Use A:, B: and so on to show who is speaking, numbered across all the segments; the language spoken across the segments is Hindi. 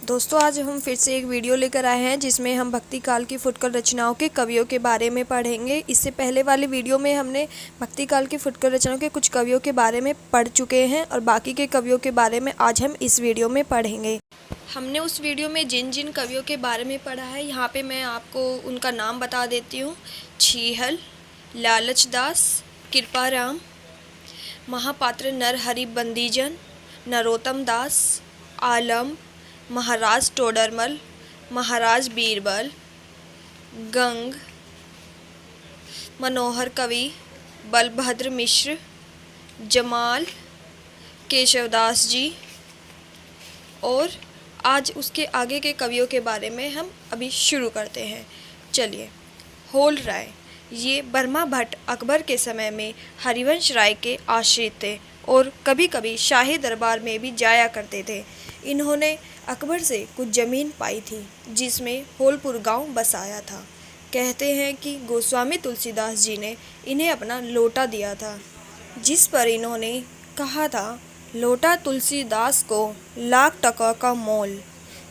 A: दोस्तों, आज हम फिर से एक वीडियो लेकर आए हैं जिसमें हम भक्ति काल की फुटकर रचनाओं के कवियों के बारे में पढ़ेंगे। इससे पहले वाले वीडियो में हमने भक्ति काल की फुटकर रचनाओं के कुछ कवियों के बारे में पढ़ चुके हैं और बाकी के कवियों के बारे में आज हम इस वीडियो में पढ़ेंगे। हमने उस वीडियो में जिन जिन कवियों के बारे में पढ़ा है यहाँ पे मैं आपको उनका नाम बता देती हूँ। छीहल, लालच दास, कृपाराम, महापात्र नरहरि बंदीजन, नरोत्तम दास, आलम, महाराज टोडरमल, महाराज बीरबल, गंग, मनोहर कवि, बलभद्र मिश्र, जमाल, केशवदास जी। और आज उसके आगे के कवियों के बारे में हम अभी शुरू करते हैं। चलिए। होल राय, ये बर्मा भट्ट अकबर के समय में हरिवंश राय के आश्रित थे और कभी कभी शाही दरबार में भी जाया करते थे। इन्होंने अकबर से कुछ ज़मीन पाई थी जिसमें होलपुर गांव बसाया था। कहते हैं कि गोस्वामी तुलसीदास जी ने इन्हें अपना लोटा दिया था, जिस पर इन्होंने कहा था, लोटा तुलसीदास को लाख टका का मोल।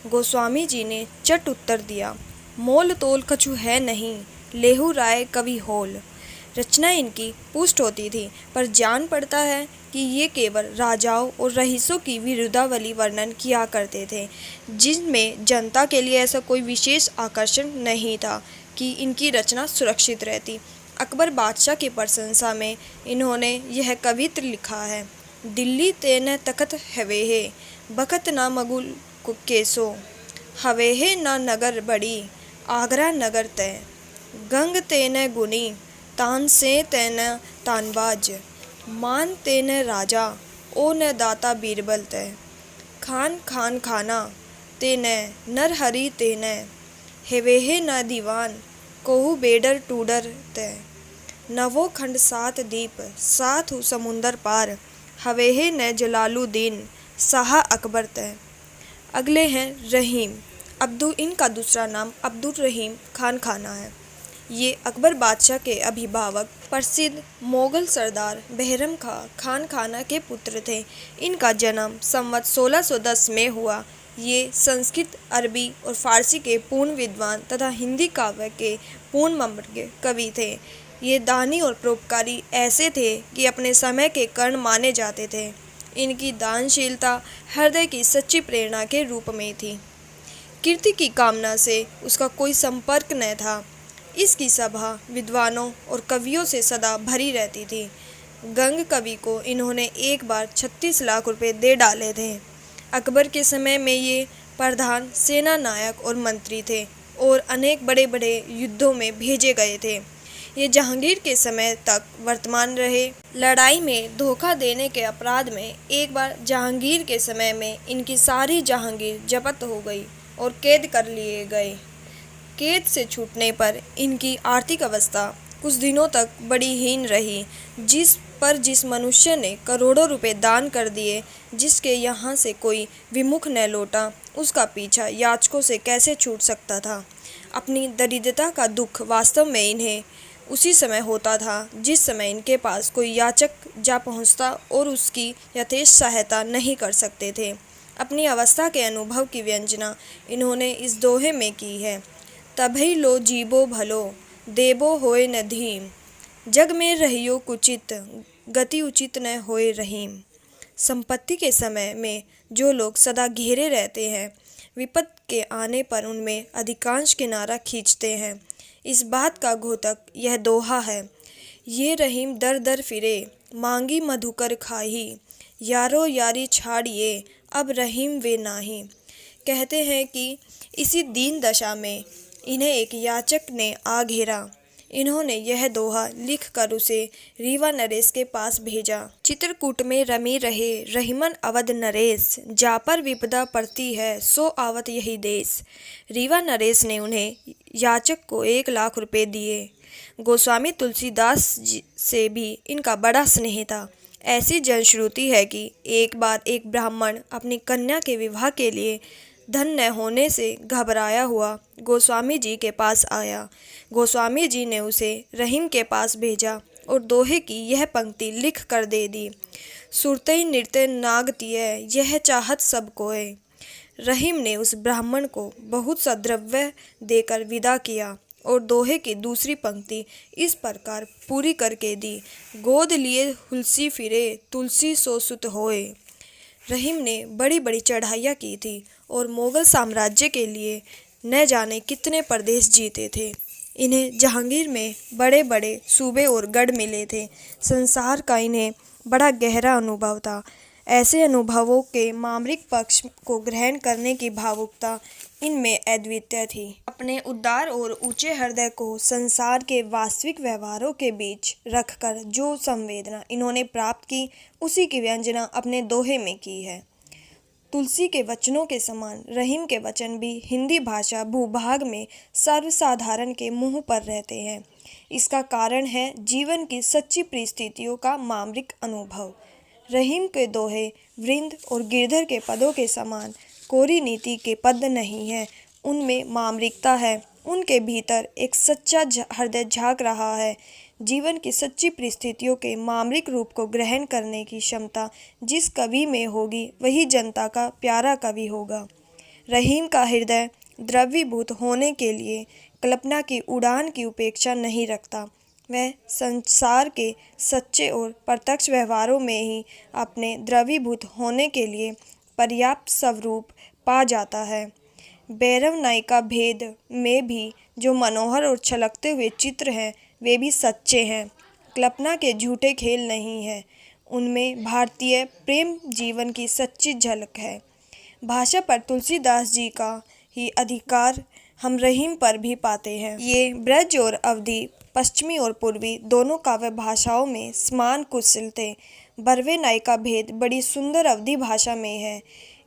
A: गोस्वामी जी ने चट उत्तर दिया, मोल तोल कछु है नहीं, लेहू राय कवि होल। रचना इनकी पुष्ट होती थी, पर जान पड़ता है कि ये केवल राजाओं और रईसों की विरुद्धावली वर्णन किया करते थे, जिनमें जनता के लिए ऐसा कोई विशेष आकर्षण नहीं था कि इनकी रचना सुरक्षित रहती। अकबर बादशाह की प्रशंसा में इन्होंने यह कवित्र लिखा है, दिल्ली तेन तखत हवेहे, बखत ना मगुल केसो, हवेहे ना नगर बड़ी, आगरा नगर तय, गंग तेन गुनी, तान से तेन तानबाज, मान तेन राजा, ओ न दाता बीरबल तय, खान खान खाना तेन नरहरि तेन, हेवेहे न दीवान, कोहु बेडर टूडर तय, नवो खंड सात दीप, सात समुंदर पार, हवेहे न जलालुद्दीन, शाह अकबर तय। अगले हैं रहीम। इनका दूसरा नाम अब्दुल रहीम खान खाना है। ये अकबर बादशाह के अभिभावक प्रसिद्ध मोगल सरदार बहरम खान खाना के पुत्र थे। इनका जन्म संवत 1610 में हुआ। ये संस्कृत, अरबी और फारसी के पूर्ण विद्वान तथा हिंदी काव्य के पूर्ण मर्मज्ञ कवि थे। ये दानी और परोपकारी ऐसे थे कि अपने समय के कर्ण माने जाते थे। इनकी दानशीलता हृदय की सच्ची प्रेरणा के रूप में थी। कीर्ति की कामना से उसका कोई संपर्क न था। इसकी सभा विद्वानों और कवियों से सदा भरी रहती थी। गंग कवि को इन्होंने एक बार 36 लाख रुपए दे डाले थे। अकबर के समय में ये प्रधान, सेना नायक और मंत्री थे और अनेक बड़े बड़े युद्धों में भेजे गए थे। ये जहांगीर के समय तक वर्तमान रहे। लड़ाई में धोखा देने के अपराध में एक बार जहांगीर के समय में इनकी सारी जहांगीर जब्त हो गई और कैद कर लिए गए। कैद से छूटने पर इनकी आर्थिक अवस्था कुछ दिनों तक बड़ी हीन रही। जिस मनुष्य ने करोड़ों रुपए दान कर दिए, जिसके यहाँ से कोई विमुख न लौटा, उसका पीछा याचकों से कैसे छूट सकता था। अपनी दरिद्रता का दुख वास्तव में इन्हें उसी समय होता था जिस समय इनके पास कोई याचक जा पहुँचता और उसकी यथेष्ट सहायता नहीं कर सकते थे। अपनी अवस्था के अनुभव की व्यंजना इन्होंने इस दोहे में की है, तभी लो जीबो भलो, देबो होए न धीम, जग में रहियो कुचित, गति उचित न होए रहीम। संपत्ति के समय में जो लोग सदा घेरे रहते हैं, विपत के आने पर उनमें अधिकांश किनारा खींचते हैं। इस बात का घोतक यह दोहा है, ये रहीम दर दर फिरे, मांगी मधुकर खाही, यारो यारी छाड़िए, अब रहीम वे नाही। कहते हैं कि इसी दीन दशा में इन्हें एक याचक ने आ घेरा। इन्होंने यह दोहा लिखकर उसे रीवा नरेश के पास भेजा। चित्रकूट में रमी रहे रहीमन अवध नरेश, जा पर विपदा पड़ती है सो आवत यही देश। रीवा नरेश ने उन्हें याचक को 1 लाख रुपए दिए। गोस्वामी तुलसीदास से भी इनका बड़ा स्नेह था। ऐसी जनश्रुति है कि एक बार एक ब्राह्मण अपनी कन्या के विवाह के लिए धन न होने से घबराया हुआ गोस्वामी जी के पास आया। गोस्वामी जी ने उसे रहीम के पास भेजा और दोहे की यह पंक्ति लिख कर दे दी, सुरतई नृत्य नागतिय, यह चाहत सब कोय, रहीम ने उस ब्राह्मण को बहुत सा द्रव्य देकर विदा किया और दोहे की दूसरी पंक्ति इस प्रकार पूरी करके दी। गोद लिए हुलसी फिरे, तुलसी सो सुत होए। रहीम ने बड़ी बड़ी चढ़ाइयाँ की थी और मुगल साम्राज्य के लिए न जाने कितने प्रदेश जीते थे। इन्हें जहांगीर में बड़े बड़े सूबे और गढ़ मिले थे। संसार का इन्हें बड़ा गहरा अनुभव था। ऐसे अनुभवों के मामरिक पक्ष को ग्रहण करने की भावुकता इनमें अद्वितीय थी। अपने उदार और ऊंचे हृदय को संसार के वास्तविक व्यवहारों के बीच रखकर जो संवेदना इन्होंने प्राप्त की, उसी की व्यंजना अपने दोहे में की है। तुलसी के वचनों के समान रहीम के वचन भी हिंदी भाषा भूभाग में सर्वसाधारण के मुंह पर रहते हैं। इसका कारण है जीवन की सच्ची परिस्थितियों का मामरिक अनुभव। रहीम के दोहे वृंद और गिरधर के पदों के समान कोरी नीति के पद नहीं है, उनमें मामरिकता है। उनके भीतर एक सच्चा हृदय झांक रहा है। जीवन की सच्ची परिस्थितियों के मामरिक रूप को ग्रहण करने की क्षमता जिस कवि में होगी, वही जनता का प्यारा कवि होगा। रहीम का हृदय द्रवीभूत होने के लिए कल्पना की उड़ान की उपेक्षा नहीं रखता। वह संसार के सच्चे और प्रत्यक्ष व्यवहारों में ही अपने द्रवीभूत होने के लिए पर्याप्त स्वरूप पा जाता है। भैरव नायिका भेद में भी जो मनोहर और छलकते हुए चित्र हैं, वे भी सच्चे हैं। कल्पना के झूठे खेल नहीं हैं। उनमें भारतीय प्रेम जीवन की सच्ची झलक है। भाषा पर तुलसीदास जी का ही अधिकार हम रहीम पर भी पाते हैं। ये ब्रज और अवधी, पश्चिमी और पूर्वी दोनों काव्य भाषाओं में समान कुशल थे। बरवे नायिका भेद बड़ी सुंदर अवधी भाषा में है।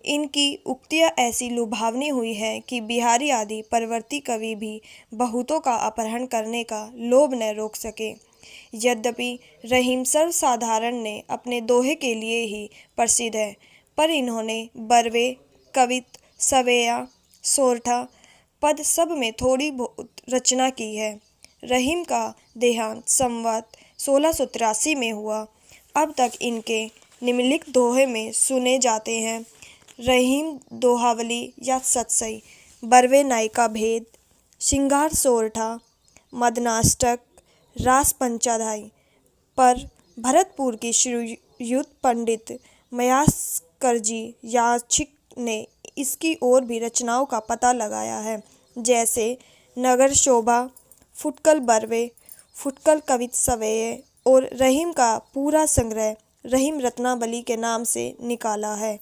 A: इनकी उक्तियाँ ऐसी लुभावनी हुई है कि बिहारी आदि परवर्ती कवि भी बहुतों का अपहरण करने का लोभ न रोक सके। यद्यपि रहीम सर्वसाधारण ने अपने दोहे के लिए ही प्रसिद्ध है, पर इन्होंने बरवे, कवित, सवेया, सोरठा पद सब में थोड़ी बहुत रचना की है। रहीम का देहांत संवत 1683 में हुआ। अब तक इनके निम्नलिखित दोहे में सुने जाते हैं: रहीम दोहावली या सतसई, बरवे नायिका भेद, श्रृंगार सोरठा, मदनाष्टक, रास पंचाध्याय। पर भरतपुर की श्रीयुत पंडित मयास्कर जी याचिक ने इसकी और भी रचनाओं का पता लगाया है, जैसे नगर शोभा, फुटकल बरवे, फुटकल कवित सवेय और रहीम का पूरा संग्रह रहीम रत्नावली के नाम से निकाला है।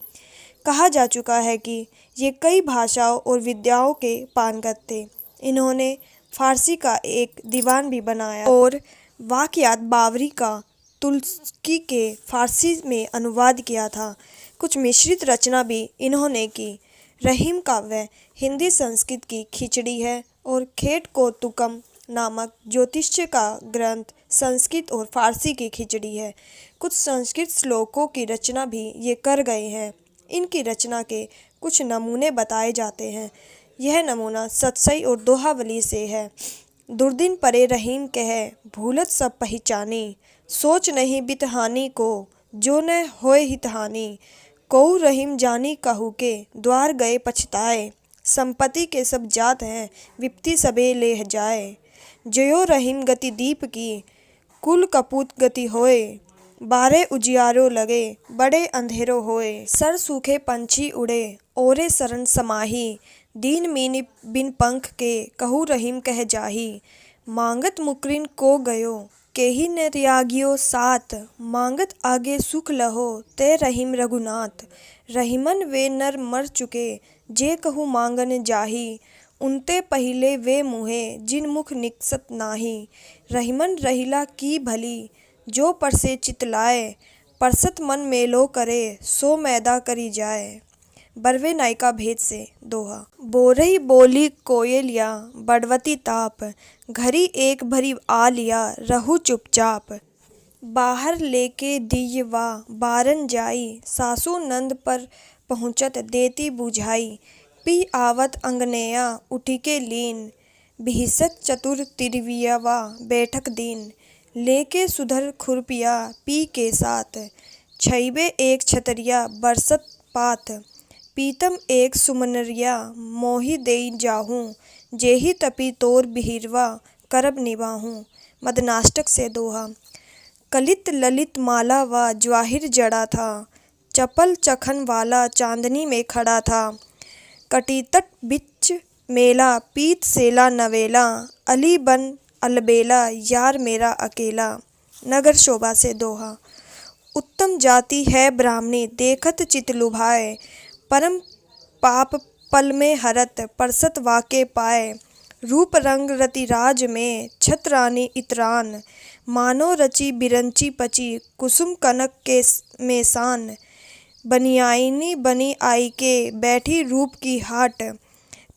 A: कहा जा चुका है कि ये कई भाषाओं और विद्याओं के पारंगत थे। इन्होंने फारसी का एक दीवान भी बनाया और वाकयात बावरी का तुर्की के फारसी में अनुवाद किया था। कुछ मिश्रित रचना भी इन्होंने की। रहीम काव्य हिंदी संस्कृत की खिचड़ी है और खेट कौतुकम नामक ज्योतिष्य का ग्रंथ संस्कृत और फारसी की खिचड़ी है। कुछ संस्कृत श्लोकों की रचना भी ये कर गए हैं। इनकी रचना के कुछ नमूने बताए जाते हैं। यह नमूना सतसई और दोहावली से है। दुर्दिन परे रहीम कहे, भूलत सब पहचानी, सोच नहीं बितहानी को, जो न होए हितहानी। कऊ रहीम जानी कहू के, द्वार गए पछताए, संपत्ति के सब जात हैं, विपत्ति सबे ले जाए। जयो रहीम गति दीप की, कुल कपूत गति होए, बारह उजियारो लगे, बड़े अंधेरो होए। सर सूखे पंछी उड़े, ओरे शरण समाही, दीन मीनी बिन पंख के, कहू रहीम कह जाही। मांगत मुकरिन को गयो, केही न त्यागियो साथ, मांगत आगे सुख लहो, ते रहीम रघुनाथ। रहीमन वे नर मर चुके, जे कहू मांगन जाही, उनते पहिले वे मुहे, जिन मुख निकसत नाही। रहीमन रहिला की भली, जो परसे चितलाए, परसत मन मेलो करे, सो मैदा करी जाए। बरवे नायिका भेद से दोहा। बोरही बोली कोयलिया, बड़वती ताप, घरी एक भरी आ लिया, रहू चुपचाप। बाहर लेके दियवा बारन जाई, सासू नंद पर पहुँचत देती बुझाई। पी आवत अंगनेया उठी के लीन, बिहिसत चतुर तिरवियवा बैठक दीन। लेके सुधर खुरपिया पी के साथ, छइबे एक छतरिया बरसत पात। पीतम एक सुमनरिया मोहि देई जाहूँ, जेहि तपी तोर बिहिरवा करब निभाहूँ। मदनाष्टक से दोहा। कलित ललित माला व ज्वाहिर जड़ा था, चपल चखन वाला चांदनी में खड़ा था। कटीतट बिच मेला पीत सेला नवेला, अली बन अलबेला यार मेरा अकेला। नगर शोभा से दोहा। उत्तम जाति है ब्राह्मणी देखत चित लुभाए, परम पाप पल में हरत परसत वाके पाए। रूप रंग रतिराज में छतरानी इतरान, मानो रची बिरंची पची कुसुम कनक के में सान। बनियाइनी बनी आई के बैठी रूप की हाट,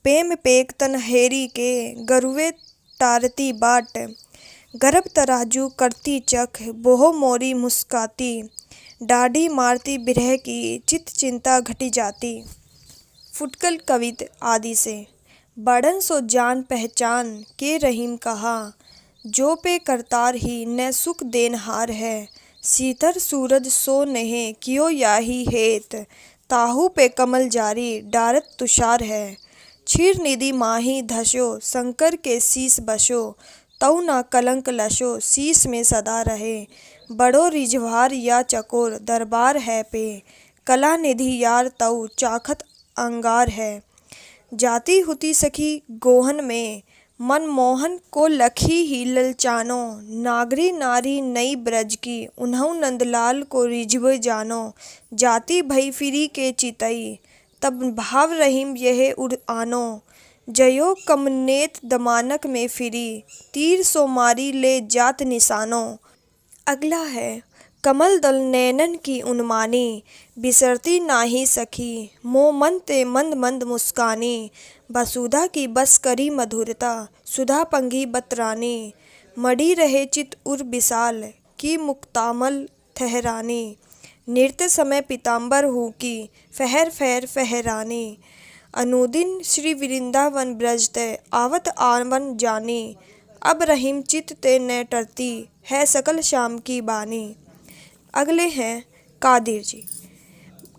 A: पेम पेक तन हेरी के गरुवे तारती बाट। गर्भ तराजू करती चख बोहो मोरी मुस्काती, डाढ़ी मारती बिरह की चित चिंता घटी जाती। फुटकल कवित आदि से। बड़न सो जान पहचान के रहीम कहा, जो पे करतार ही न सुख देनहार है। सीतर सूरज सो नहे कियो याही हेत, ताहू पे कमल जारी डारत तुषार है। क्षीर निधि माही धसो शंकर के शीस बसो, तऊ ना कलंक लसो शीस में सदा रहे। बड़ो रिझवार या चकोर दरबार है पे, कला निधि यार तऊ चाखत अंगार है। जाती हुती सखी गोहन में, मन मोहन को लखी ही ललचानो। नागरी नारी नई ब्रज की, उन्हु नंदलाल को रिझवे जानो। जाती भई फिरी के चितई, तब भाव रहीम यह उड़ आनो। जयो कमनेत दमानक में फिरी, तीर सो मारी ले जात निशानो। अगला है कमल दल नैनन की उन्मानी, बिसरती नाही सखी मो मन ते मंद मंद मुस्कानी। वसुधा की बस करी मधुरता, सुधा पंगी बतरानी। मड़ी रहे चित उर विशाल, की मुक्तामल ठहरानी। नृत्य समय पीताम्बर हूँ की, फहर फहर फहरानी। अनुदिन श्री वृंदावन ब्रज ते आवत आवन जानी। अब रहीम चित ते न टरती, है सकल श्याम की बानी। अगले हैं कादिर जी।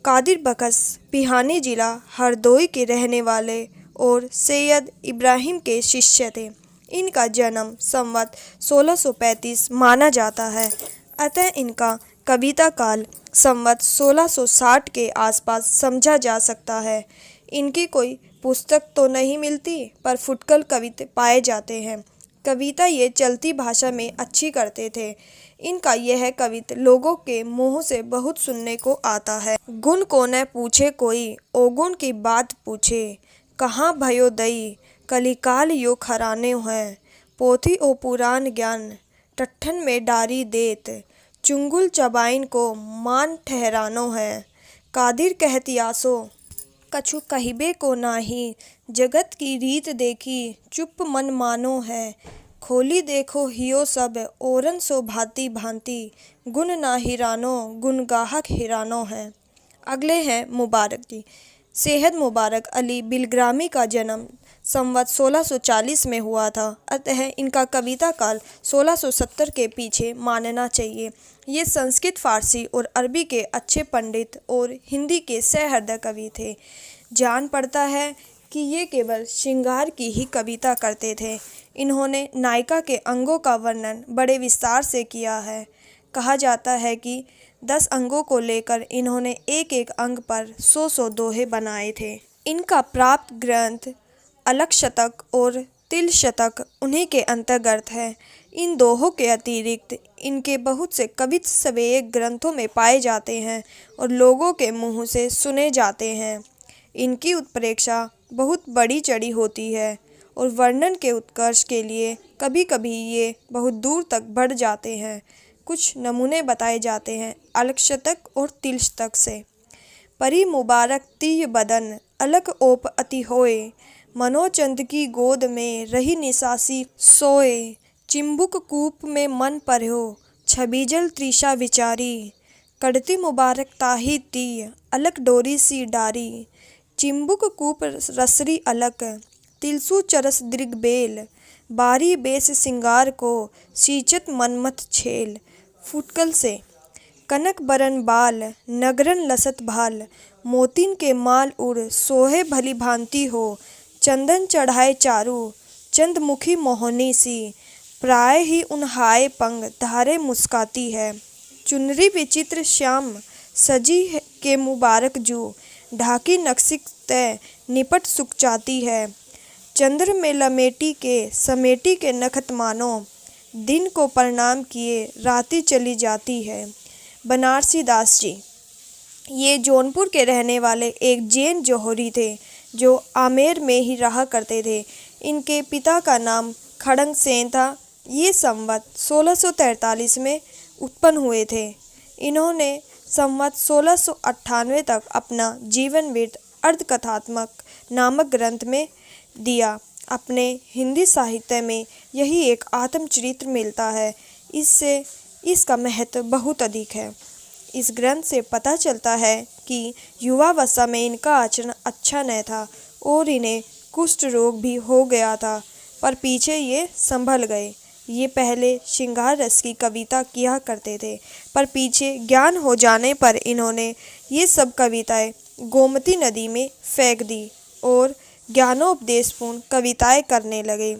A: कादिर बखश पिहानी जिला हरदोई के रहने वाले और सैयद इब्राहिम के शिष्य थे। इनका जन्म संवत 1635 माना जाता है, अतः इनका कविता काल संवत 1660 के आसपास समझा जा सकता है। इनकी कोई पुस्तक तो नहीं मिलती, पर फुटकल कविता पाए जाते हैं। कविता ये चलती भाषा में अच्छी करते थे। इनका यह कवित लोगों के मुंह से बहुत सुनने को आता है। गुण को न पूछे कोई, ओगुण की बात पूछे। कहाँ भयो दई, कलिकाल यो खराने हैं। पोथी ओ पुराण ज्ञान, टट्ठन में डारी देत। चुंगुल चबाइन को मान ठहरानो है। कादिर कहतियासो कछु कहिबे को नाही, जगत की रीत देखी चुप मन मानो है। खोली देखो हियो सब ओरन सो भांति भांति, गुण ना हिरानो गुण गाहक हिरानो है। अगले हैं मुबारक जी। सैयद मुबारक अली बिलग्रामी का जन्म संवत 1640 में हुआ था, अतः इनका कविता काल 1670 के पीछे मानना चाहिए। ये संस्कृत, फारसी और अरबी के अच्छे पंडित और हिंदी के सहृदय कवि थे। जान पड़ता है कि ये केवल श्रृंगार की ही कविता करते थे। इन्होंने नायिका के अंगों का वर्णन बड़े विस्तार से किया है। कहा जाता है कि 10 अंगों को लेकर इन्होंने एक एक अंग पर 100 दोहे बनाए थे। इनका प्राप्त ग्रंथ अलख शतक और तिल शतक उन्हीं के अंतर्गत है। इन दोहों के अतिरिक्त इनके बहुत से कवित सवेय ग्रंथों में पाए जाते हैं और लोगों के मुँह से सुने जाते हैं। इनकी उत्प्रेक्षा बहुत बड़ी चढ़ी होती है और वर्णन के उत्कर्ष के लिए कभी कभी ये बहुत दूर तक बढ़ जाते हैं। कुछ नमूने बताए जाते हैं अलख शतक और तिल शतक से। परी मुबारक तीय बदन, अलक ओप अति होए। मनोचंद की गोद में रही निसासी सोए। चिंबुक कूप में मन परहो, छबीजल त्रिषा विचारी। कड़ती मुबारक ताही तीय, अलक डोरी सी डारी। चिंबुक कूप रसरी अलक, तिलसु चरस दृग बेल। बारी बेस सिंगार को, सींचत मनमथ छेल। फुटकल से। कनक बरन बाल नगरन लसत भाल, मोतिन के माल उड़ सोहे भली भांति हो, चंदन चढ़ाए चारू चंदमुखी मोहनी सी, प्राय ही उन्हाए पंग धारे मुस्काती है। चुनरी विचित्र श्याम सजी के मुबारक जू, ढाकी नक्सिक तय निपट सुख चाती है। चंद्र में लमेटी के समेटी के नखत मानो, दिन को प्रणाम किए राती चली जाती है। बनारसी दास जी ये जौनपुर के रहने वाले एक जैन जौहरी थे जो आमेर में ही रहा करते थे। इनके पिता का नाम खड़ंग सेन था। ये संवत 1643 में उत्पन्न हुए थे। इन्होंने संवत 1698 तक अपना जीवन वृत्त अर्धकथात्मक नामक ग्रंथ में दिया। अपने हिंदी साहित्य में यही एक आत्मचरित्र मिलता है। इससे इसका महत्व बहुत अधिक है। इस ग्रंथ से पता चलता है कि युवावस्था में इनका आचरण अच्छा न था और इन्हें कुष्ठ रोग भी हो गया था, पर पीछे ये संभल गए। ये पहले श्रृंगार रस की कविता किया करते थे, पर पीछे ज्ञान हो जाने पर इन्होंने ये सब कविताएं गोमती नदी में फेंक दी और ज्ञानोपदेशपूर्ण कविताएं करने लगे।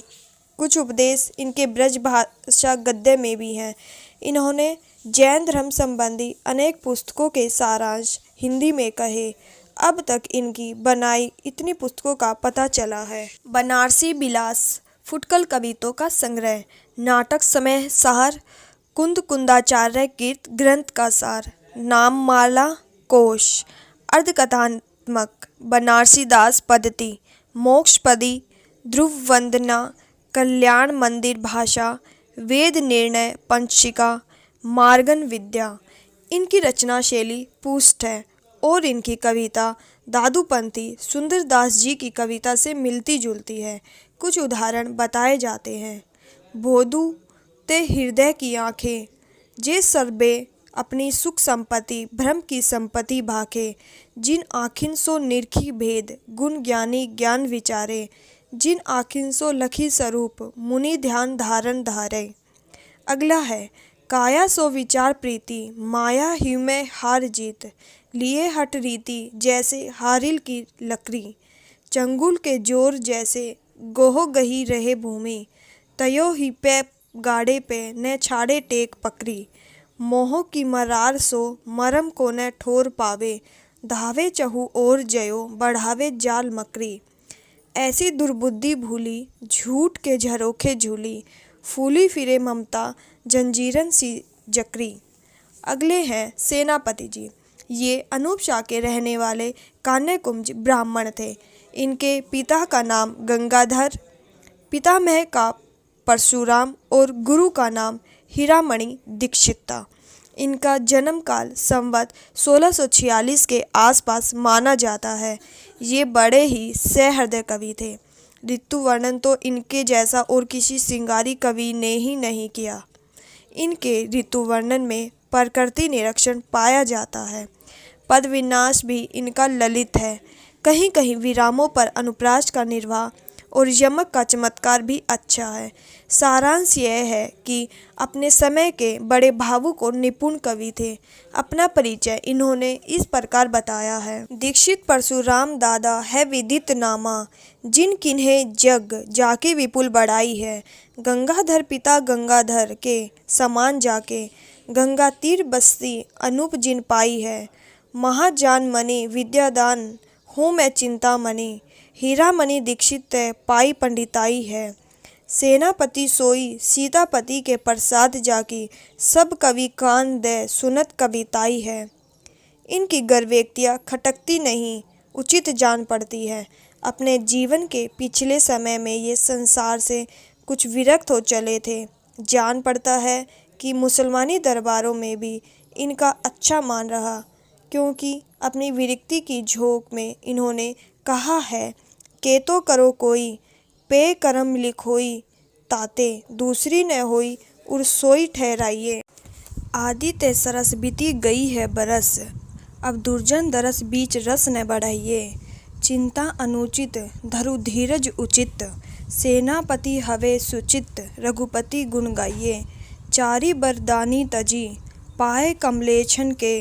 A: कुछ उपदेश इनके ब्रज भाषा गद्य में भी हैं। इन्होंने जैन धर्म संबंधी अनेक पुस्तकों के सारांश हिंदी में कहे। अब तक इनकी बनाई इतनी पुस्तकों का पता चला है। बनारसी विलास फुटकल कवितों का संग्रह, नाटक समय सार, कुंद कुंदाचार्य कीर्त ग्रंथ का सार, नाम माला कोश, अर्धकथात्मक बनारसी दास पद्धति, मोक्षपदी, ध्रुव वंदना, कल्याण मंदिर भाषा, वेद निर्णय पंचिका, मार्गन विद्या। इनकी रचना शैली पुष्ट है और इनकी कविता दादूपंथी सुंदरदास जी की कविता से मिलती जुलती है। कुछ उदाहरण बताए जाते हैं। भोदू ते हृदय की आँखें, जे सर्बे अपनी सुख संपत्ति भ्रम की संपत्ति भाखे, जिन आँखिन सो निरखी भेद गुण ज्ञानी ज्ञान विचारे, जिन आँखिन सो लखी स्वरूप मुनि ध्यान धारण धारे। अगला है काया सो विचार प्रीति, माया ही में हार जीत, लिए हट रीति जैसे हारिल की लकड़ी, चंगुल के जोर जैसे गोहो गही रहे भूमि, तयो ही पे गाड़े पे न छाड़े टेक पकड़ी, मोह की मरार सो मरम को न ठोर पावे, धावे चहु और जयो बढ़ावे जाल मकरी, ऐसी दुर्बुद्धि भूली झूठ के झरोखे झूली, फूली फिरे ममता जंजीरन सी जकरी। अगले हैं सेनापति जी। ये अनूप शाह के रहने वाले कान्यकुंज ब्राह्मण थे। इनके पिता का नाम गंगाधर, पितामह का परशुराम और गुरु का नाम हीरामणि दीक्षित था। इनका जन्म काल संवत 1646 के आसपास माना जाता है। ये बड़े ही सहृदय कवि थे। ऋतु वर्णन तो इनके जैसा और किसी श्रृंगारी कवि ने ही नहीं किया। इनके ऋतु वर्णन में प्रकृति निरीक्षण पाया जाता है। पद विन्यास भी इनका ललित है। कहीं कहीं विरामों पर अनुप्रास का निर्वाह और यमक का चमत्कार भी अच्छा है। सारांश यह है कि अपने समय के बड़े भावुक और निपुण कवि थे। अपना परिचय इन्होंने इस प्रकार बताया है। दीक्षित परशुराम दादा है विदित नामा, जिन किन्हें जग जाके विपुल बढ़ाई है, गंगाधर पिता गंगाधर के समान जाके, गंगा तीर बस्ती अनूप जिन पाई है, महाजान मणि विद्यादान हूँ मैं चिंता मणि, हीरामणि दीक्षित तय पाई पंडिताई है, सेनापति सोई सीतापति के प्रसाद जाकी, सब कवि कान दे सुनत कविताई है। इनकी गर्वेक्तियाँ खटकती नहीं, उचित जान पड़ती है। अपने जीवन के पिछले समय में ये संसार से कुछ विरक्त हो चले थे। जान पड़ता है कि मुसलमानी दरबारों में भी इनका अच्छा मान रहा, क्योंकि अपनी विरक्ति की झोंक में इन्होंने कहा है के तो करो कोई पे करम लिखोई, ताते दूसरी न होई उर सोई ठहराइए। आदि ते सरस बीती गई है बरस, अब दुर्जन दरस बीच रस न बढ़ाइए, चिंता अनुचित धरु धीरज उचित, सेनापति हवे सुचित रघुपति गुण गाइए, चारी बरदानी तजी पाए कमलेछन के,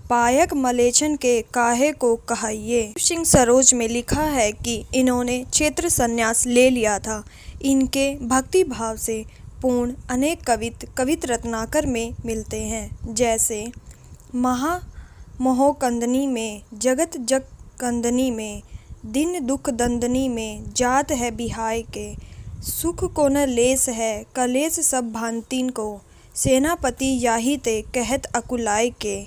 A: पायक मलेछन के काहे को कहिए। सिंह सरोज में लिखा है कि इन्होंने क्षेत्र संन्यास ले लिया था। इनके भक्ति भाव से पूर्ण अनेक कवित रत्नाकर में मिलते हैं, जैसे महा मोहकंदनी में, जगत जग कंदनी में, दिन दुख दंदनी में, जात है बिहाय के, सुख को न लेस है कलेस सब भांतिन को, सेनापति याही ते कहत अकुलाय के,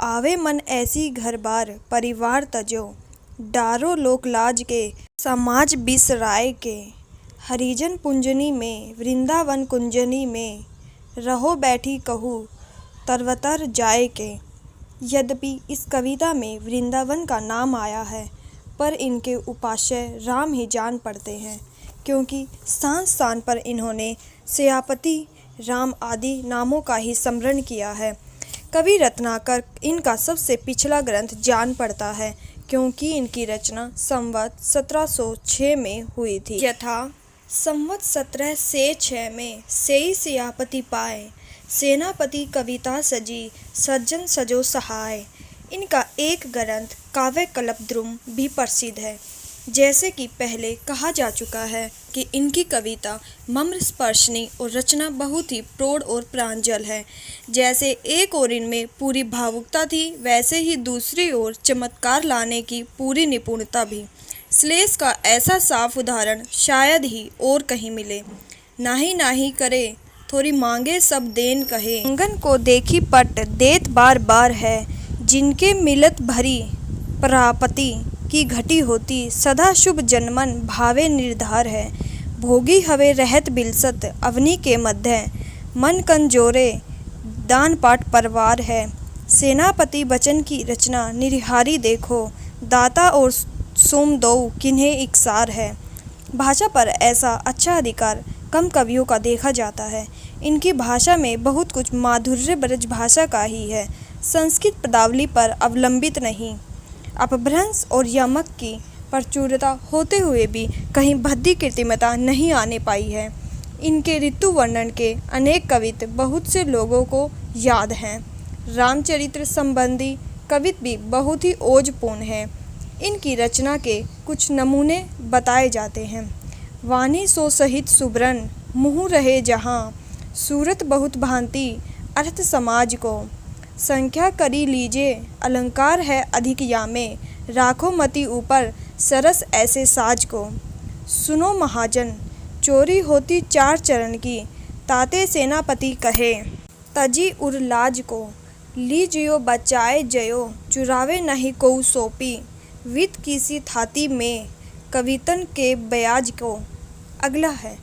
A: आवे मन ऐसी घर बार परिवार तजो, डारो लोक लाज के समाज बिसराय के, हरिजन पुंजनी में वृंदावन कुंजनी में, रहो बैठी कहूँ तरवतर जाए के। यद्यपि इस कविता में वृंदावन का नाम आया है, पर इनके उपास्य राम ही जान पड़ते हैं, क्योंकि स्थान स्थान पर इन्होंने सेनापति राम आदि नामों का ही स्मरण किया है। कवि रत्नाकर इनका सबसे पिछला ग्रंथ जान पड़ता है, क्योंकि इनकी रचना संवत 1706 में हुई थी। यथा संवत 1706 में सेई सेनापति पाए, सेनापति कविता सजी, सज्जन सजो सहाय। इनका एक ग्रंथ काव्य कल्पद्रुम भी प्रसिद्ध है। जैसे कि पहले कहा जा चुका है कि इनकी कविता मम्र स्पर्शनी और रचना बहुत ही प्रौढ़ और प्रांजल है। जैसे एक ओर इनमें पूरी भावुकता थी, वैसे ही दूसरी ओर चमत्कार लाने की पूरी निपुणता भी। श्लेष का ऐसा साफ उदाहरण शायद ही और कहीं मिले। नाही नाही करे थोड़ी मांगे सब देन कहे, आंगन को देखी पट देत बार बार है, जिनके मिलत भरी प्रापति की घटी होती, सदा शुभ जनमन भावे निर्धार है, भोगी हवे रहत बिलसत अवनी के मध्य, मन कंजोरे दान पाठ परवार है, सेनापति बचन की रचना निरिहारी देखो, दाता और सोम दो किन्हें इकसार है। भाषा पर ऐसा अच्छा अधिकार कम कवियों का देखा जाता है। इनकी भाषा में बहुत कुछ माधुर्य ब्रज भाषा का ही है, संस्कृत पदावली पर अवलंबित नहीं। अपभ्रंश और यमक की प्रचुरता होते हुए भी कहीं भद्दी कृत्रिमता नहीं आने पाई है। इनके ऋतु वर्णन के अनेक कवित बहुत से लोगों को याद हैं। रामचरित्र संबंधी कवित भी बहुत ही ओजपूर्ण है। इनकी रचना के कुछ नमूने बताए जाते हैं। वाणी सो सहित सुब्रन मुँह रहे जहाँ, सूरत बहुत भांति अर्थ समाज को, संख्या करी लीजिए अलंकार है अधिक यामे, राखो मति ऊपर सरस ऐसे साज को, सुनो महाजन चोरी होती 4 चरण की, ताते सेनापति कहे तजी उर लाज को, लीजियो बचाए जयो चुरावे नहीं को सोपी, वित किसी थाती में कवितन के ब्याज को। अगला है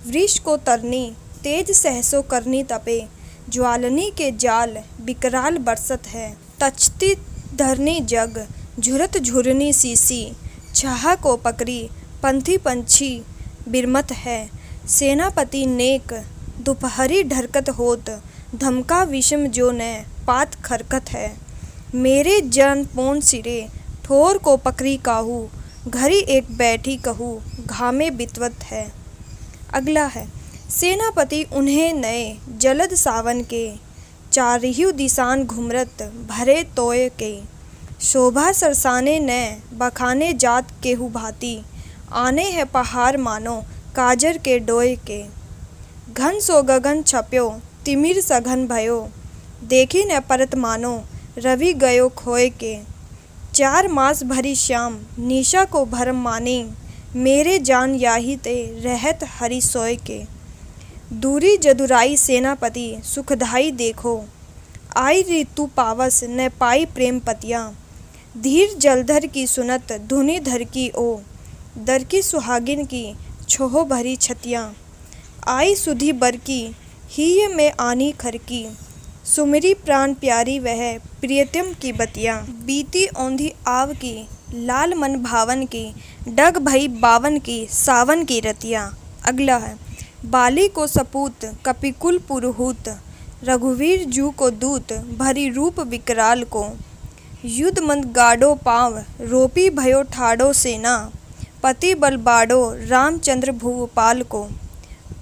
A: वृष को तरनी तेज सहसो करनी तपे, ज्वालनी के जाल बिकराल बरसत है, तचती धरनी जग झुरत झुरनी सीसी, छाहा को पकड़ी पंथी पंछी बिरमत है, सेनापति नेक दोपहरी ढरकत होत, धमका विषम जो न पात खरकत है, मेरे जन पोन सिरे ठोर को पकड़ी काहू, घरी एक बैठी कहू घामे बितवत है। अगला है सेनापति उन्हें नए जलद सावन के, चारिहु दिसान घुमरत भरे तोय के, शोभा सरसाने न बखाने जात केहू भांति, आने है पहाड़ मानो काजर के डोय के, घन सो गगन छप्यो तिमिर सघन भयो, देखी न परत मानो रवि गयो खोए के, 4 मास भरी श्याम निशा को भरम मानी, मेरे जान याही ते रहत हरि सोय के, दूरी जदुराई सेनापति सुखदाई देखो, आई ऋतु पावस न पाई प्रेम पतिया, धीर जलधर की सुनत धुनि धर की ओ, दर की सुहागिन की छोहो भरी छतिया, आई सुधी बर की ही में आनी खरकी, सुमिरी प्राण प्यारी वह प्रियतम की बतिया, बीती औंधी आव की लाल मन भावन की, डग भई बावन की सावन की रतिया। अगला है बाली को सपूत कपिकुल पुरुहूत, रघुवीर जू को दूत भरी रूप विकराल को, युद्ध मंद गाड़ो पाव रोपी भयो ठाड़ो सेना, पति बल बाड़ो रामचंद्र भूपाल को,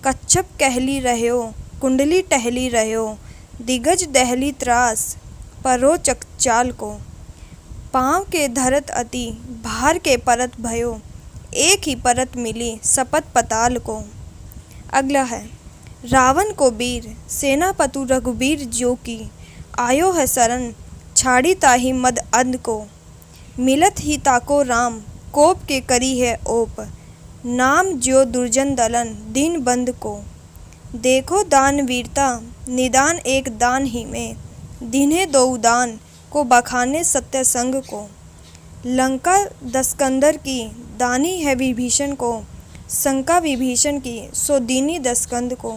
A: कच्छप कहली रह्यो कुंडली टहली रह्यो, दिग्गज दहली त्रास परो चकचाल को। पाँव के धरत अति भार के परत भयो, एक ही परत मिली सपत पताल को। अगला है रावण को वीर सेनापतु रघुबीर जो की, आयो है शरण छाड़ी ताहि मद अंध को। मिलत ही ताको राम कोप के करी है ओप, नाम ज्यो दुर्जन दलन दीन बंद को। देखो दान वीरता निदान एक दान ही में, दिन्हे दो दान को बखाने सत्य संग को। लंका दस्कंदर की दानी है विभीषण को, शंका विभीषण की सो दीनी दस्कंद को।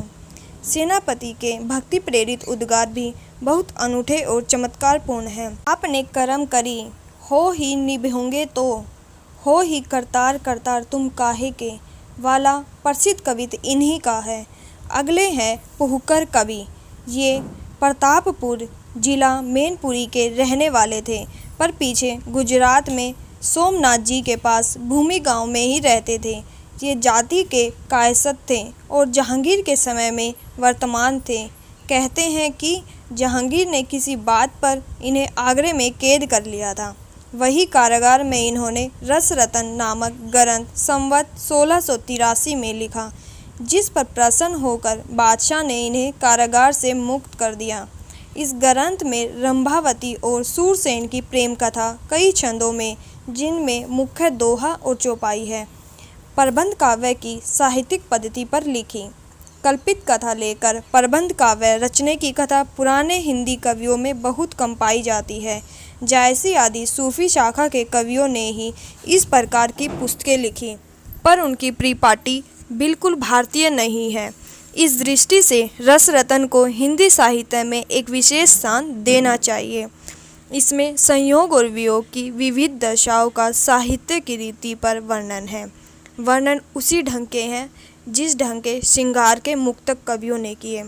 A: सेनापति के भक्ति प्रेरित उद्गार भी बहुत अनूठे और चमत्कारपूर्ण हैं। आपने कर्म करी हो ही निभोगे तो, हो ही करतार करतार तुम काहे के, वाला प्रसिद्ध कवित इन्हीं का है। अगले हैं पुहकर कवि। ये प्रतापपुर जिला मैनपुरी के रहने वाले थे, पर पीछे गुजरात में सोमनाथ जी के पास भूमि गांव में ही रहते थे। ये जाति के कायसथ थे और जहांगीर के समय में वर्तमान थे। कहते हैं कि जहांगीर ने किसी बात पर इन्हें आगरे में कैद कर लिया था। वही कारागार में इन्होंने रस रतन नामक ग्रंथ संवत 1683 में लिखा, जिस पर प्रसन्न होकर बादशाह ने इन्हें कारागार से मुक्त कर दिया। इस ग्रंथ में रंभावती और सूरसेन की प्रेम कथा कई छंदों में, जिनमें मुख्य दोहा और चौपाई है, प्रबंध काव्य की साहित्यिक पद्धति पर लिखी। कल्पित कथा लेकर प्रबंध काव्य रचने की कथा पुराने हिंदी कवियों में बहुत कम पाई जाती है। जायसी आदि सूफी शाखा के कवियों ने ही इस प्रकार की पुस्तकें लिखी, पर उनकी परिपाटी बिल्कुल भारतीय नहीं है। इस दृष्टि से रस रतन को हिंदी साहित्य में एक विशेष स्थान देना चाहिए। इसमें संयोग और वियोग की विविध दशाओं का साहित्य की रीति पर वर्णन है। वर्णन उसी ढंग के हैं जिस ढंग के श्रृंगार के मुक्तक कवियों ने किए।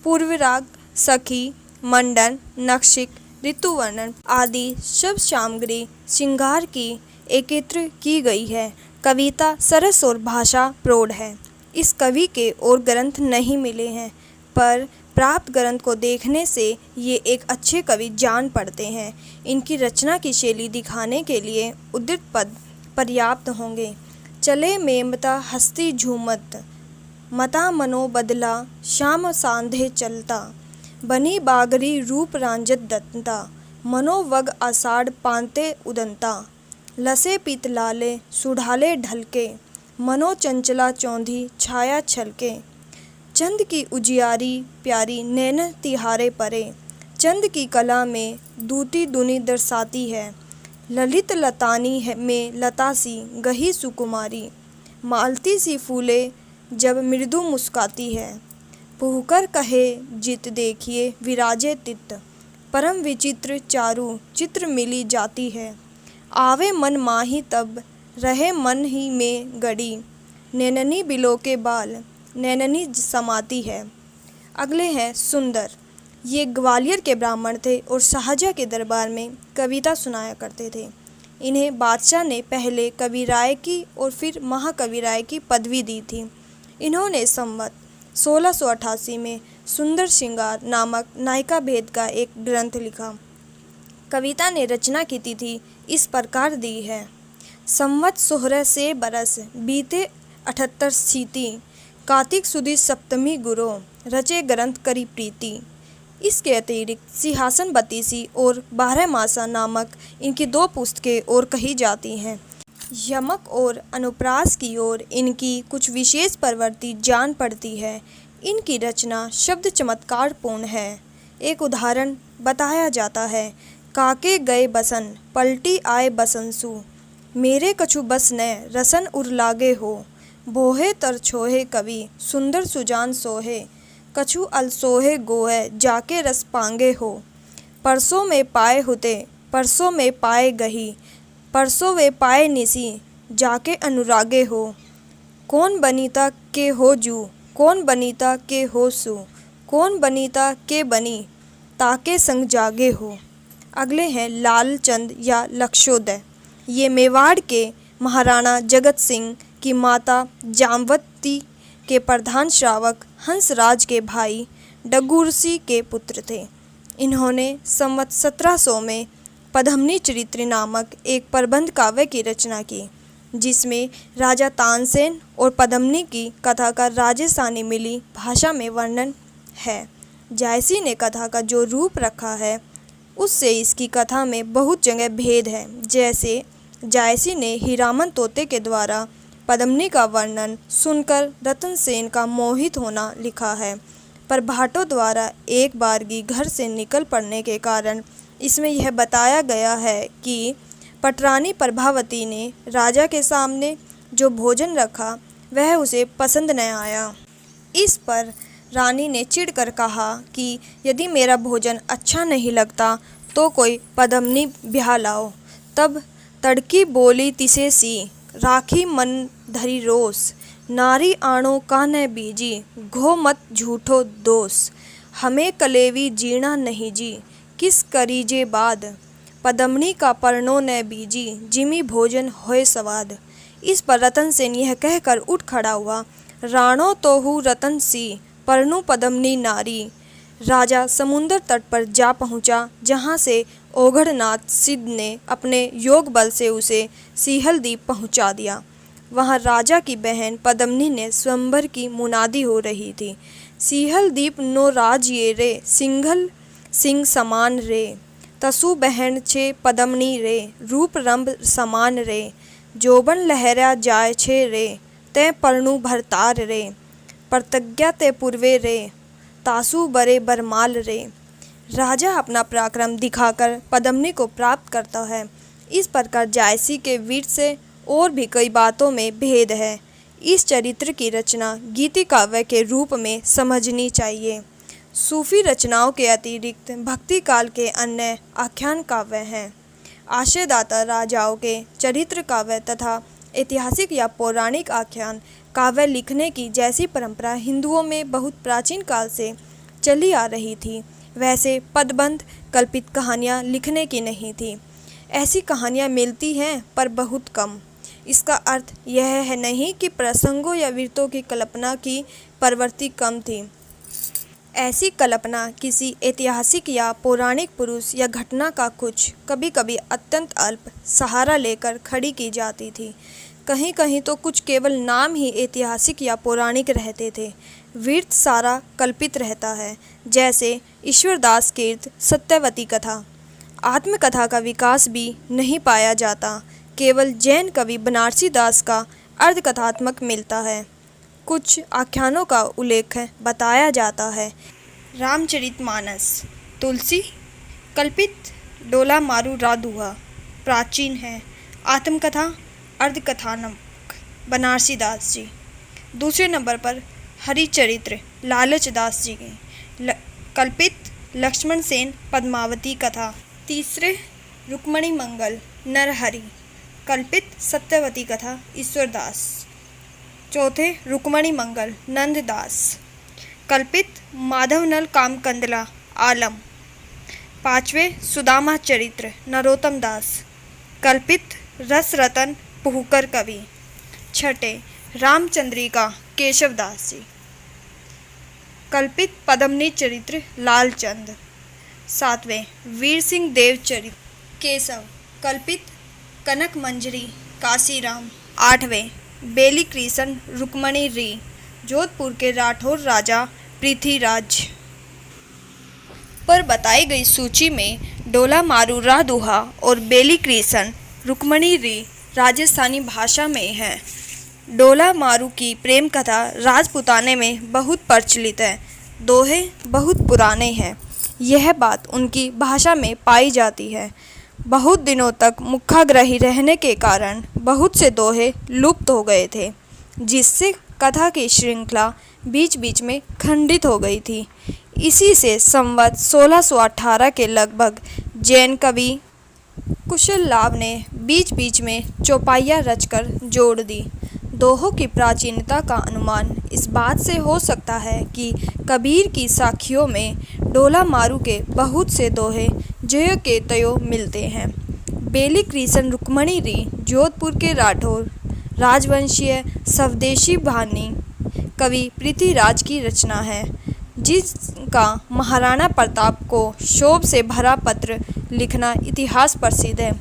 A: पूर्व राग, सखी, मंडन, नक्षिक, ऋतु वर्णन आदि शब्द सामग्री श्रृंगार की एकत्र की गई है। कविता सरस और भाषा प्रौढ़ है। इस कवि के और ग्रंथ नहीं मिले हैं, पर प्राप्त ग्रंथ को देखने से ये एक अच्छे कवि जान पड़ते हैं। इनकी रचना की शैली दिखाने के लिए उद्धृत पद पर्याप्त होंगे। चले मेमता हस्ती झूमत, मता मनो बदला श्याम सांधे चलता, बनी बागरी रूप रांजत दत्ता, मनोवग आषाढ़ पांते उदंता, लसे पीत लाले सुढ़ाले ढलके, मनो चंचला चौंधी छाया छलके। चंद की उजियारी प्यारी नैन तिहारे परे, चंद की कला में दूती दुनी दर्शाती है। ललित लतानी है में लता सी गही सुकुमारी, मालती सी फूले जब मृदु मुस्काती है। पुहकर कहे जित देखिए विराजे तित, परम विचित्र चारु चित्र मिली जाती है। आवे मन माही तब रहे मन ही में गड़ी, नैननी बिलो के बाल नैननी समाती है। अगले हैं सुंदर। ये ग्वालियर के ब्राह्मण थे और शाहजहाँ के दरबार में कविता सुनाया करते थे। इन्हें बादशाह ने पहले कवि राय की और फिर महाकवि राय की पदवी दी थी। इन्होंने संवत 1688 में सुंदर श्रृंगार नामक नायिका भेद का एक ग्रंथ लिखा। कविता ने रचना की तिथि इस प्रकार दी है। संवत 16 से बरस बीते 78 सीती, कार्तिक सुदी सप्तमी गुरो, रचे ग्रंथ करी प्रीति। इसके अतिरिक्त सिंहासन बत्तीसी और 12 मासा नामक इनकी 2 पुस्तकें और कही जाती हैं। यमक और अनुप्रास की ओर इनकी कुछ विशेष प्रवृत्ति जान पड़ती है। इनकी रचना शब्द चमत्कारपूर्ण है। एक उदाहरण बताया जाता है। काके गए बसन पलटी आए बसंसु, मेरे कछु बस ने रसन उर लागे हो। बोहे तर छोहे कवि सुंदर सुजान सोहे, कछु अलसोहे गोहे जाके रस पांगे हो। परसों में पाए हुते परसों में पाए गही, परसों वे पाए निसी जाके अनुरागे हो। कौन बनीता के हो जू, कौन बनीता के हो सु, कौन बनीता के बनी ताके संग जागे हो। अगले हैं लालचंद या लक्षोदय। ये मेवाड़ के महाराणा जगत सिंह की माता जामवती के प्रधान श्रावक हंसराज के भाई डगुर्सी के पुत्र थे। इन्होंने संवत 1700 में पद्मिनी चरित्र नामक एक प्रबंध काव्य की रचना की, जिसमें राजा तानसेन और पद्मिनी की कथा का राजस्थानी मिली भाषा में वर्णन है। जायसी ने कथा का जो रूप रखा है उससे इसकी कथा में बहुत जगह भेद है। जैसे जायसी ने हीरामन तोते के द्वारा पद्मिनी का वर्णन सुनकर रतन सेन का मोहित होना लिखा है, पर भाटो द्वारा एक बारगी घर से निकल पड़ने के कारण इसमें यह बताया गया है कि पटरानी प्रभावती ने राजा के सामने जो भोजन रखा वह उसे पसंद न आया। इस पर रानी ने चिढ़कर कहा कि यदि मेरा भोजन अच्छा नहीं लगता तो कोई पद्मिनी ब्याह लाओ। तब तड़की बोली तिसे सी, राखी मन धरी रोस, नारी आणो का न बीजी, घो मत झूठो दोष, हमें कलेवी जीना नहीं जी, किस करीजे बाद, पद्मिनी का पर्णो न बीजी, जिमी भोजन होए स्वाद। इस पर रतन सेन यह कहकर उठ खड़ा हुआ, राणो तो हूँ रतन सी, पर्णु पद्मिनी नारी। राजा समुंदर तट पर जा पहुंचा, जहां से ओघड़नाथ सिद्ध ने अपने योग बल से उसे सिंहल द्वीप पहुंचा दिया। वहां राजा की बहन पद्मिनी ने स्वयंवर की मुनादी हो रही थी। सिंहल द्वीप नो राज ये रे, सिंघल सिंह समान रे, तसु बहन छे पद्मिनी रे, रूप रंभ समान रे, जोबन लहरा जाय छे रे, ते पर्णु भरतार रे, प्रतिज्ञा ते पूर्वे रे, तासु बरे बरमाल रे। राजा अपना पराक्रम दिखाकर पद्मिनी को प्राप्त करता है। इस प्रकार जायसी के वीर से और भी कई बातों में भेद है। इस चरित्र की रचना गीति काव्य के रूप में समझनी चाहिए। सूफी रचनाओं के अतिरिक्त भक्ति काल के अन्य आख्यान काव्य हैं। आश्रयदाता राजाओं के चरित्र काव्य तथा ऐतिहासिक या पौराणिक आख्यान काव्य लिखने की जैसी परंपरा हिंदुओं में बहुत प्राचीन काल से चली आ रही थी, वैसे पदबंध कल्पित कहानियाँ लिखने की नहीं थी। ऐसी कहानियाँ मिलती हैं पर बहुत कम। इसका अर्थ यह है नहीं कि प्रसंगों या वीरतों की कल्पना की प्रवृत्ति कम थी। ऐसी कल्पना किसी ऐतिहासिक या पौराणिक पुरुष या घटना का कुछ कभी कभी अत्यंत अल्प सहारा लेकर खड़ी की जाती थी। कहीं कहीं तो कुछ केवल नाम ही ऐतिहासिक या पौराणिक रहते थे। वीरत सारा कल्पित रहता है, जैसे ईश्वरदास कीर्त सत्यवती कथा। आत्मकथा का विकास भी नहीं पाया जाता। केवल जैन कवि बनारसी दास का अर्धकथात्मक मिलता है। कुछ आख्यानों का उल्लेख बताया जाता है। रामचरितमानस तुलसी कल्पित डोला मारू राधुआ प्राचीन है। आत्मकथा अर्धकथानक बनारसी दास जी। दूसरे नंबर पर हरिचरित्र लालच दास जी के कल्पित लक्ष्मण सेन पद्मावती कथा। तीसरे रुक्मणी मंगल नरहरि कल्पित सत्यवती कथा ईश्वरदास। चौथे रुक्मणी मंगल नंददास कल्पित माधवनल कामकंदला आलम। पांचवें सुदामा चरित्र नरोत्तम दास कल्पित रस रतन पुहकर कवि। छठे रामचंद्रिका केशवदास जी कल्पित पद्मिनी चरित्र लालचंद। सातवें वीर सिंह देव चरित्र केशव कल्पित कनक मंजरी काशीराम। आठवें बेली कृष्ण रुक्मणी री जोधपुर के राठौर राजा पृथ्वीराज। पर बताई गई सूची में डोला मारू राधुआ और बेली कृष्ण रुक्मणी री राजस्थानी भाषा में है। डोला मारू की प्रेम कथा राजपुताने में बहुत प्रचलित है। दोहे बहुत पुराने हैं, यह बात उनकी भाषा में पाई जाती है। बहुत दिनों तक मुखाग्रही रहने के कारण बहुत से दोहे लुप्त हो गए थे, जिससे कथा की श्रृंखला बीच बीच में खंडित हो गई थी। इसी से संवत 1618 के लगभग जैन कवि कुशल लाभ ने बीच बीच में चौपाइयाँ रचकर जोड़ दी। दोहों की प्राचीनता का अनुमान इस बात से हो सकता है कि कबीर की साखियों में डोला मारू के बहुत से दोहे ज्यो के त्यों मिलते हैं। बेली कृष्ण रुक्मणी री जोधपुर के राठौर राजवंशीय स्वदेशी भानी कवि पृथ्वीराज की रचना है, का महाराणा प्रताप को क्षोभ से भरा पत्र लिखना इतिहास प्रसिद्ध है।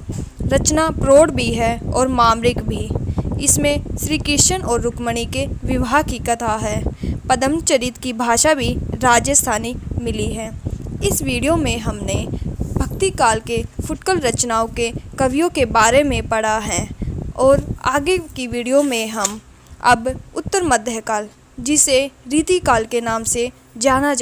A: रचना प्रौढ़ भी है और मामरिक भी। इसमें श्री कृष्ण और रुक्मणी के विवाह की कथा है। पद्मचरित की भाषा भी राजस्थानी मिली है। इस वीडियो में हमने भक्ति काल के फुटकल रचनाओं के कवियों के बारे में पढ़ा है और आगे की वीडियो में हम अब उत्तर मध्यकाल, जिसे रीति काल के नाम से जाना